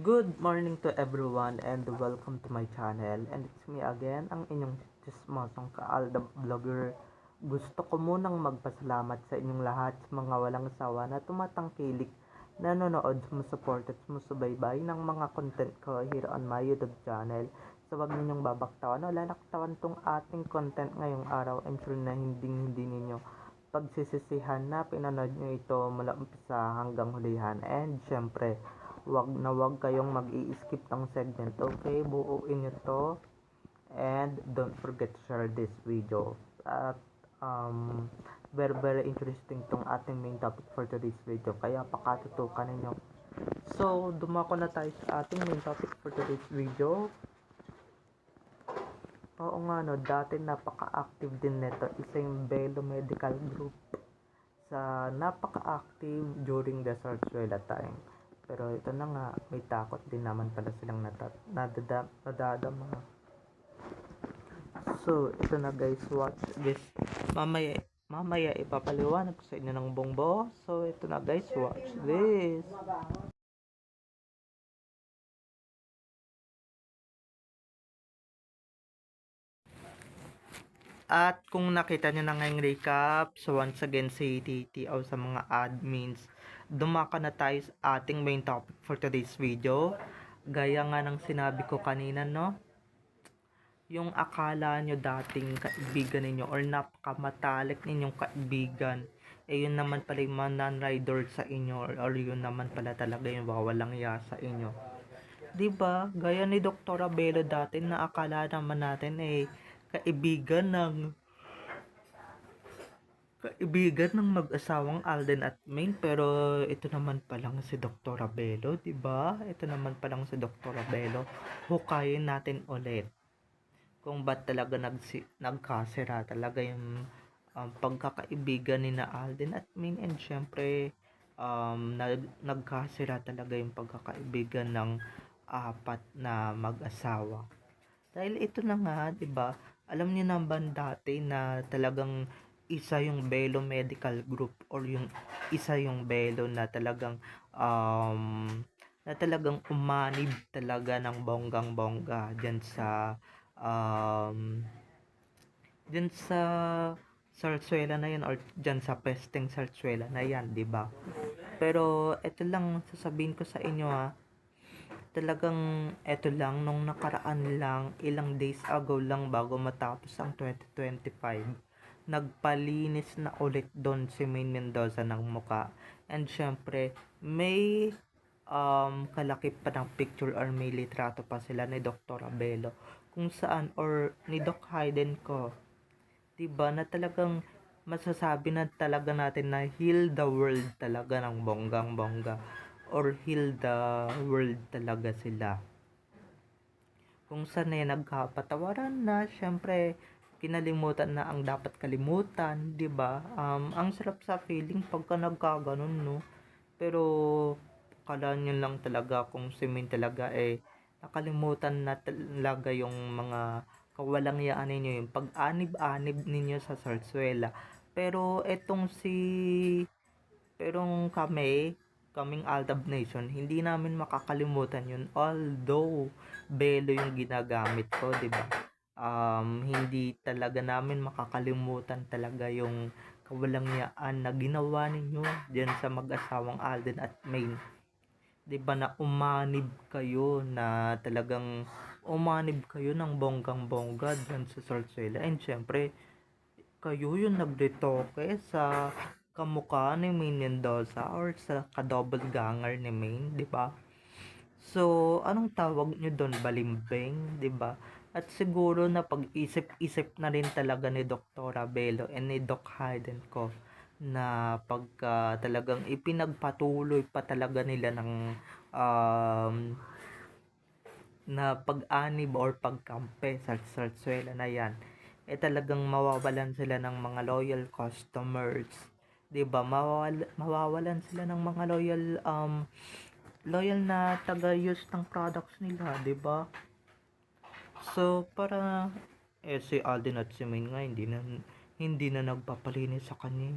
Good morning to everyone and welcome to my channel. And it's me again, ang inyong chismosong kaalda vlogger. Gusto ko munang magpasalamat sa inyong lahat sa mga walang sawa na tumatangkilik, nanonood, sumusuport at sumusubaybay ng mga content ko here on my YouTube channel. So wag ninyong babaktawan o lalaktawan tong ating content ngayong araw. I'm sure na hindi ninyo pagsisisihan na pinanood nyo ito mula umpisa hanggang hulihan. And syempre, wag kayong mag-i-skip ng segment, okay? Buuin nyo to and don't forget to share this video. At very interesting tong ating main topic for today's video, kaya pakatutukan ninyo. So dumako na tayo sa ating main topic for today's video. Oo nga no, dati napaka-active din nito, isa yung Belo Medical Group sa napaka-active during the Sarsuela time. Pero ito na nga, may takot din naman pala silang nadadama. So, ito na guys, watch this. Mamaya ipapaliwanag ko sa inyo ng bongbo. So, ito na guys, watch this. At kung nakita nyo na ngayong recap, so once again si TT o sa mga admins, dumaka na tayo sa ating main topic for today's video. Gaya nga ng sinabi ko kanina, no? Yung akala nyo dating kaibigan ninyo or napakamatalik ninyong kaibigan, eh yun naman pala yung mga non-rider sa inyo or yun naman pala talaga yung wawalang ya sa inyo. Diba? Gaya ni Dr. Abelo dati na akala naman natin eh kaibigan ng mag-asawang Alden at Maine, pero ito naman palang si Dr. Abelo, 'di ba? Ito naman palang si Dr. Abelo. Hukayin natin ulit kung ba't talaga nagkasira talaga yung pagkakaibigan ni na Alden at Maine, and syempre nagkasira talaga yung pagkakaibigan ng apat na mag-asawa. Dahil ito na nga, 'di ba? Alam niyo naman dati na talagang isa yung Belo Medical Group or yung isa yung Belo um, na talagang umanib talaga ng bonggang-bongga um, diyan sa Sarsuela na yan or diyan sa pesteng Sarsuela na yan, 'di ba? Pero ito lang sasabihin ko sa inyo, talagang eto lang, nung nakaraan lang, ilang days ago lang bago matapos ang 2025, nagpalinis na ulit doon si Maine Mendoza ng muka. And syempre, may kalaki pa ng picture or may litrato pa sila ni Dr. Abelo kung saan, or ni Doc Hayden ko, diba, na talagang masasabi na talaga natin na heal the world talaga ng bonggang bongga or heal the world talaga sila. Kung saan na nagkapatawaran na, syempre kinalimutan na ang dapat kalimutan, 'di ba? Ang sarap sa feeling pagka nagkaganon, no? Pero kala nyo lang talaga kung si Min talaga nakalimutan na talaga yung mga kawalangyaan ninyo, yung pag-anib-anib ninyo sa Sarsuela. Pero kaming Aldab Nation, hindi namin makakalimutan yun. Although, Belo yung ginagamit ko, di ba? Hindi talaga namin makakalimutan talaga yung kawalangyaan na ginawa ninyo diyan sa mag-asawang Alden at Maine. 'Di ba, na umanib kayo ng bonggang-bongga diyan sa Sarsuela. And syempre, kayo yung nagretoke sa kamukha ni Maine Mendoza or sa kadouble ganger ni Maine, 'di ba? So, anong tawag nyo doon? Balimbing, 'di ba? At siguro na pag-isip-isip na rin talaga ni Dr. Abelo and ni Doc Hayden ko na pagka talagang ipinagpatuloy pa talaga nila ng um, na pag-anib or pagkampe sa Sarsuela na yan, talagang mawawalan sila ng mga loyal customers, 'di ba? Mawawalan sila ng mga loyal na taga-use ng products nila, 'di ba? So para si Alden at si Maine nga hindi na nagpapalinis sa kanya,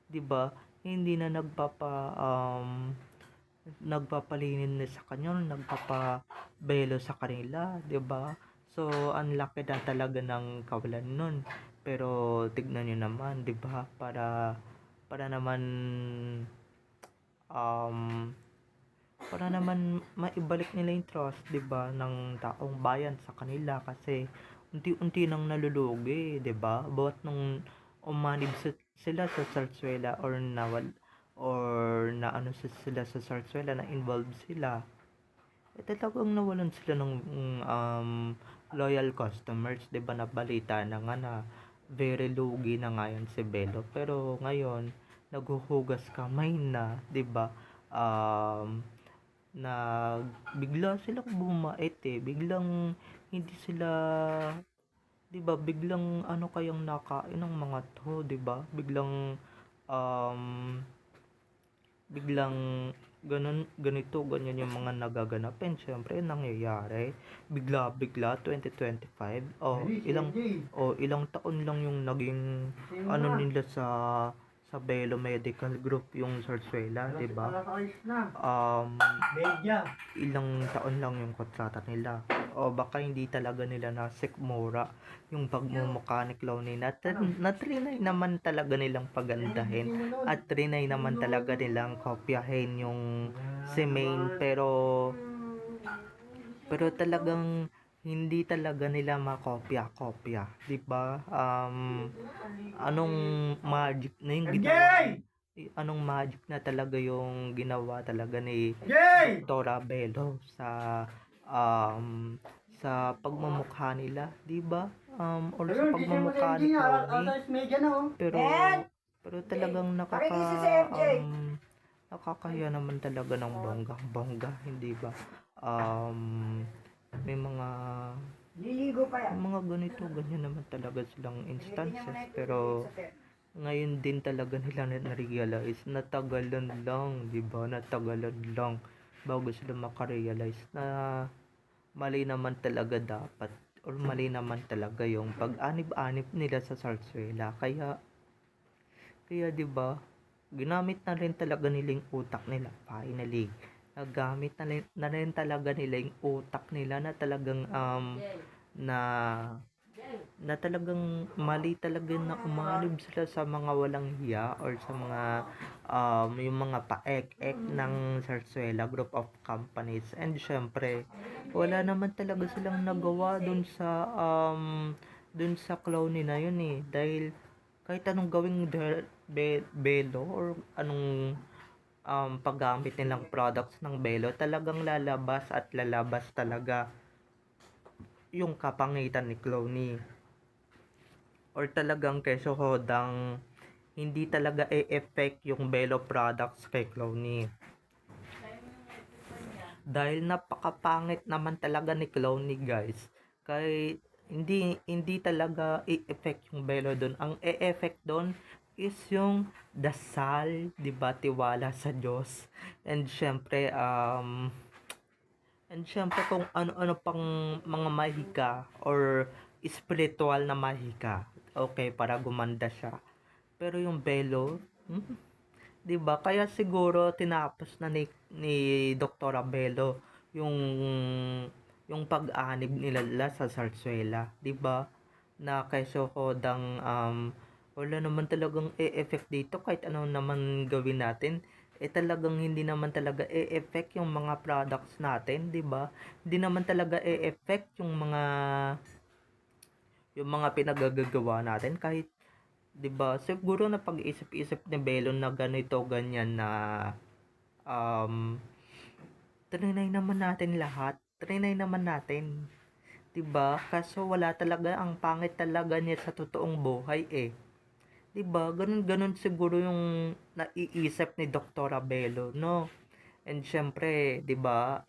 'di ba? Hindi na nagpapalinis sa kanya, nagpapabelo sa kanila, 'di ba? So, ang laki na talaga ng kawalan nun. Pero tignan nyo naman, 'di ba? Para naman um para naman maibalik nila yung trust, 'di ba, ng taong bayan sa kanila kasi unti-unti nang nalulugi, 'di ba? Bawat nung umanib sila sa sarsuela or na ano sila sa sarsuela na involved sila, talagang nawalan sila ng loyal customers, 'di ba? Nabalita na nga na very lugi na nga yan si Belo. Pero ngayon, naghuhugas kamay na, 'di ba? Um, na bigla silang bumait biglang hindi sila, 'di ba? Biglang ano kayang nakain ng mga to, 'di ba? Um, biglang ganito, ganyan yung mga nagaganap. And syempre, nangyayari, bigla-bigla, 2025, ilang taon lang yung naging, ano nila sa Belo Medical Group, yung Sarsuela, di ba? Ilang taon lang yung kontrata nila. O baka hindi talaga nila nasikmura yung pagmumukha ni Clowney na trinay naman talaga nilang pagandahin at trinay naman talaga nilang kopyahin yung si Main, pero talagang hindi talaga nila makopya-kopya, 'di ba? Anong magic na yung ginawa? Anong magic na talaga yung ginawa talaga ni Dr. Bello um sa pagmumukha nila, 'di ba? Or sa pagmumukha ni Clowney. Pero talagang nakakahiya naman talaga ng bongga, hindi ba? May mga ganito, ganyan naman talaga silang instances, pero ngayon din talaga nila na-realize, natagalan lang, di ba? Natagalan lang bago sila makarealize na mali naman talaga dapat or mali naman talaga yung pag-anib-anib nila sa sarsuela. Kaya 'di ba, ginamit na rin talaga nila yung utak nila finally. Nagamit na rin talaga nila yung utak nila na talagang na na talagang mali talaga na umalib sila sa mga walang hiya or sa mga yung mga paek-ek ng Zarzuela Group of Companies. And syempre, wala naman talaga silang nagawa dun sa Clowney na yun dahil kahit anong gawing Belo or anong paggamit nilang products ng Belo, talagang lalabas at lalabas talaga yung kapangitan ni Clowney. Or talagang keso hodang hindi talaga e-effect yung Belo products kay Clowney. Dahil napakapangit naman talaga ni Clowney, guys. Kaya hindi talaga i-effect yung Belo doon. Ang e-effect doon is yung dasal, 'di ba, tiwala sa Diyos. And syempre kung ano-ano pang mga mahika or spiritual na mahika, okay, para gumanda siya. Pero yung Belo, 'di ba? Kaya siguro tinapos na ni Dr. Abelo yung pag-anib nila sa Zarzuela, 'di ba? Na keso hodang wala naman talagang e-effect dito kahit ano naman gawin natin. Talagang hindi naman talaga e-effect yung mga products natin, 'di ba? Hindi naman talaga e-effect yung mga pinagagagawa natin kahit, 'di ba? Siguro na pag-isip-isip ni Belon na ganito ganyan na um trinay naman natin lahat. Trinay naman natin. 'Di ba? Kaso wala talaga, ang pangit talaga niya sa totoong buhay 'Di ba? Ganun siguro yung naiisip ni Dr. Abelo, no? And syempre, 'di ba?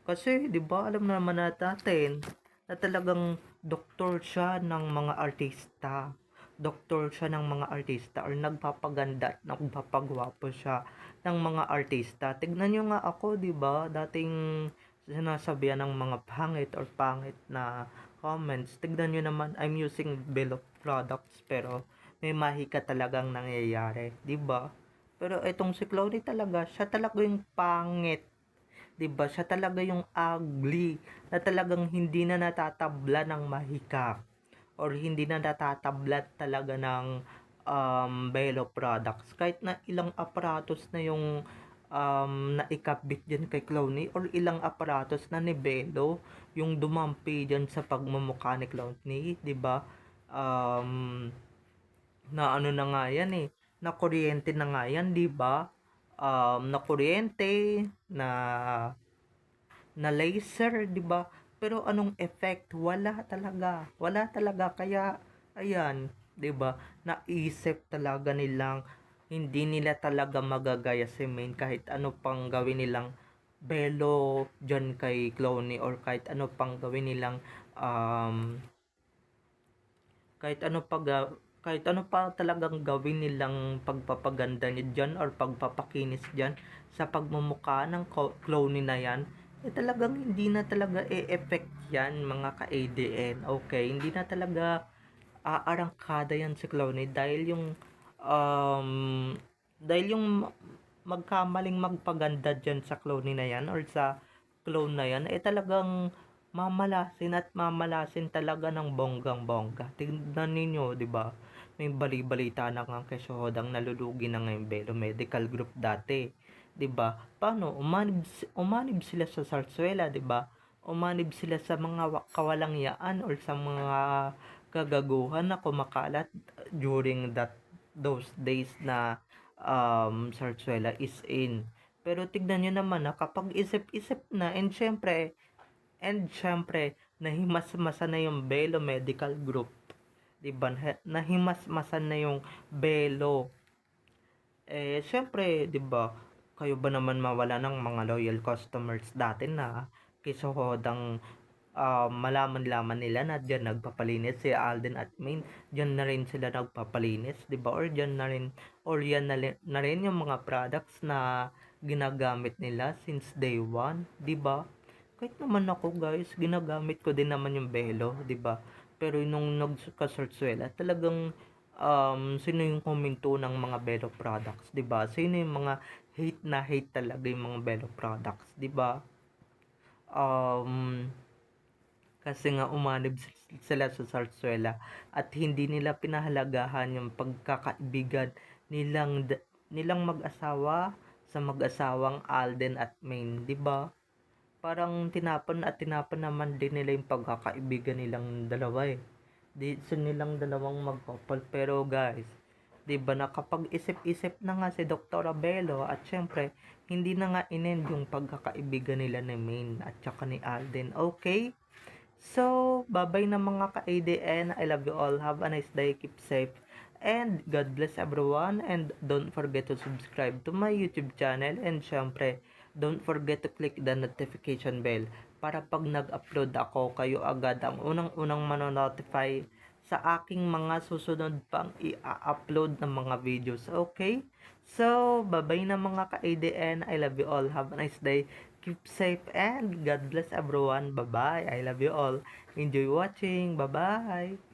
Kasi 'di ba, alam naman natin na talagang doktor siya ng mga artista. Doktor siya ng mga artista or nagpapaganda at nagpapagwapo siya ng mga artista. Tignan niyo nga ako, 'di ba? Dating sinasabihan ng mga pangit na comments. Tignan niyo naman, I'm using Bill of products pero may mahika talagang nangyayari, 'di ba? Pero itong si Clooney talaga, siya talaga yung pangit. 'Di ba? Siya talaga yung ugly na talagang hindi na natatabla ng mahika or hindi na natatabla talaga ng Belo products. Kahit na ilang aparatos na yung naikabit dyan kay Clooney or ilang aparatos na ni Belo yung dumampi dyan sa pagmumukha ni Clooney, 'di ba? Um, na ano na nga yan eh, na kuryente na nga yan, 'di ba? Na kuryente, na laser, 'di ba? Pero anong effect? Wala talaga. Wala talaga. Kaya ayan, 'di ba? Naisip talaga nilang hindi nila talaga magagaya si Main kahit ano pang gawin nilang belo dyan kay Clooney or kahit ano pang gawin nilang um, kahit ano pa kahit ano pa talagang gawin nilang pagpapaganda niya dyan or pagpapakinis dyan sa pagmumukha ng clone na yan, eh talagang hindi na talaga e-effect yan mga ka-ADN. Okay, hindi na talaga aarangkada yan si clone um, dahil yung magkamaling magpaganda dyan sa clone na yan or sa clone na yan, eh talagang mamalasin at mamalasin talaga ng bonggang-bongga. Tingnan ninyo, 'di ba? May bali-balita na nga kay Shohodang nalulugi na ngayon Belo Medical Group dati, 'di ba? Paano umanib sila sa Sarsuela, 'di ba? Umanib sila sa mga kawalangyaan or sa mga kagaguhan na kumakalat during those days na Sarsuela is in. Pero tignan nyo naman na kapag isip-isip na and syempre nahimasmasan na yung Belo Medical Group. 'Di ba? Nahimasmasan na yung Belo. Eh syempre, 'di ba? Kayo ba naman mawala ng mga loyal customers dati na kisuhodang malaman-laman nila na diyan nagpapalinis si Alden at Main, diyan na rin sila nagpapalinis, 'di ba? Or diyan na rin or yan na rin yung mga products na ginagamit nila since day one, 'di ba? Kahit naman ako guys, ginagamit ko din naman yung Belo, 'di ba? Pero nung nagka-Sorzuela, talagang sino yung huminto ng mga Belo products, 'di ba? Sino yung mga hate na hate talaga yung mga Belo products, 'di ba? Um, kasi nga umanib sila sa Sarsuela at hindi nila pinahalagahan yung pagkakaibigan nilang mag-asawa sa mag-asawang Alden at Main, 'di ba? Parang tinapon at tinapon naman din nila yung pagkakaibigan nilang dalawa eh. Di sa nilang dalawang mag-couple. Pero guys, 'di ba nakapag-isip-isip na nga si Dr. Abelo at syempre hindi na nga inend yung pagkakaibigan nila ni Main at saka ni Alden. Okay? So, bye-bye na mga ka-ADN. I love you all. Have a nice day. Keep safe. And God bless everyone. And don't forget to subscribe to my YouTube channel. And syempre, don't forget to click the notification bell para pag nag-upload ako, kayo agad ang unang-unang manonotify sa aking mga susunod pang i-upload ng mga videos. Okay? So, bye-bye na mga ka-ADN. I love you all. Have a nice day. Keep safe and God bless everyone. Bye-bye. I love you all. Enjoy watching. Bye-bye.